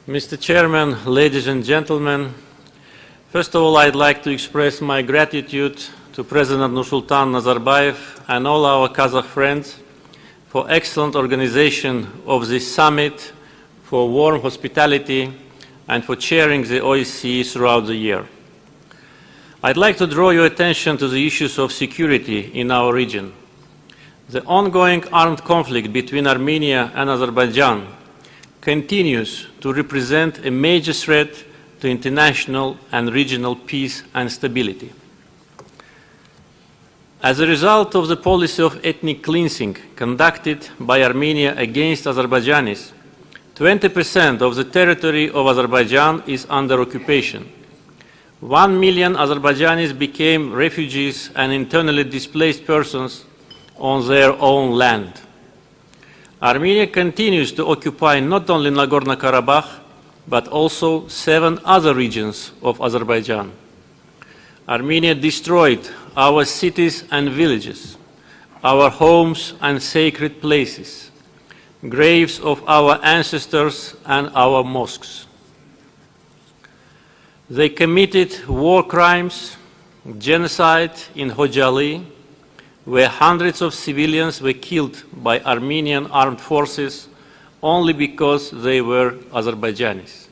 Mr. Chairman, ladies and gentlemen, first of all, I'd like to express my gratitude to President Nursultan Nazarbayev and all our Kazakh friends for excellent organization of this summit, for warm hospitality, and for chairing the OSCE throughout the year. I'd like to draw your attention to the issues of security in our region. The ongoing armed conflict between Armenia and Azerbaijan continues to represent a major threat to international and regional peace and stability. As a result of the policy of ethnic cleansing conducted by Armenia against Azerbaijanis, 20% of the territory of Azerbaijan is under occupation. 1 million Azerbaijanis became refugees and internally displaced persons on their own land. Armenia continues to occupy not only Nagorno-Karabakh, but also 7 other regions of Azerbaijan. Armenia destroyed our cities and villages, our homes and sacred places, graves of our ancestors and our mosques. They committed war crimes, genocide in Khojaly, where hundreds of civilians were killed by Armenian armed forces only because they were Azerbaijanis.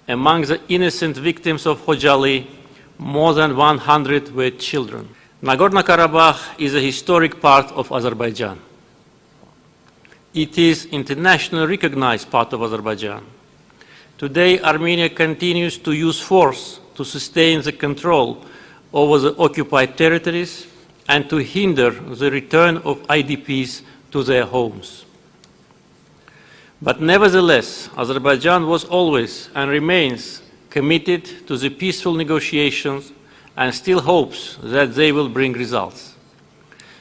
Among the innocent victims of Khojaly, more than 100 were children. Nagorno-Karabakh is a historic part of Azerbaijan. It is internationally recognized part of Azerbaijan. Today, Armenia continues to use force to sustain the control over the occupied territories and to hinder the return of IDPs to their homes. But nevertheless, Azerbaijan was always and remains committed to the peaceful negotiations and still hopes that they will bring results.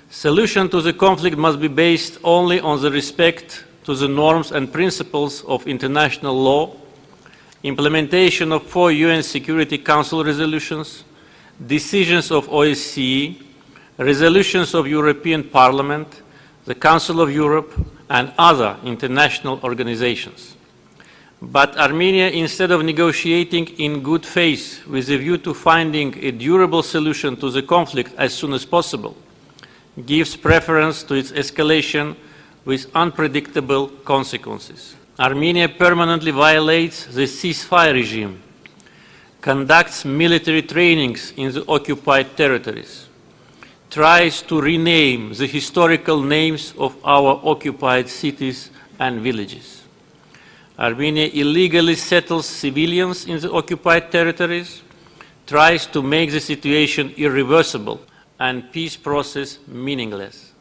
Solution to the conflict must be based only on the respect to the norms and principles of international law, implementation of 4 UN Security Council resolutions, decisions of OSCE, resolutions of European Parliament, the Council of Europe, and other international organizations. But Armenia, instead of negotiating in good faith with a view to finding a durable solution to the conflict as soon as possible, gives preference to its escalation with unpredictable consequences. Armenia permanently violates the ceasefire regime, conducts military trainings in the occupied territories, tries to rename the historical names of our occupied cities and villages. Armenia illegally settles civilians in the occupied territories, tries to make the situation irreversible and peace process meaningless.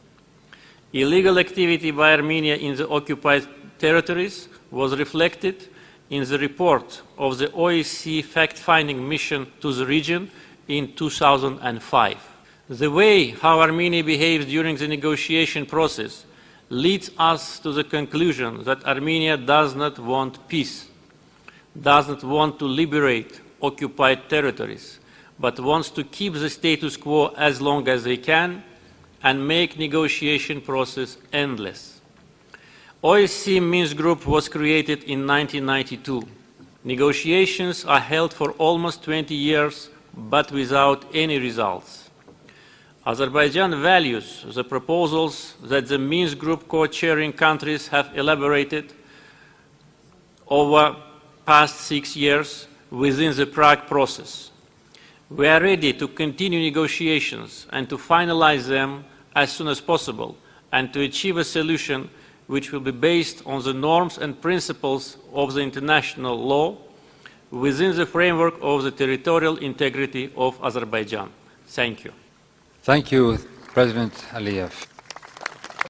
Illegal activity by Armenia in the occupied territories was reflected in the report of the OSCE fact-finding mission to the region in 2005. The way how Armenia behaves during the negotiation process leads us to the conclusion that Armenia does not want peace, does not want to liberate occupied territories, but wants to keep the status quo as long as they can and make negotiation process endless. OSCE Minsk Group was created in 1992. Negotiations are held for almost 20 years, but without any results. Azerbaijan values the proposals that the Minsk Group co-chairing countries have elaborated over past 6 years within the Prague process. We are ready to continue negotiations and to finalize them as soon as possible and to achieve a solution which will be based on the norms and principles of the international law within the framework of the territorial integrity of Azerbaijan. Thank you. Thank you, President Aliyev.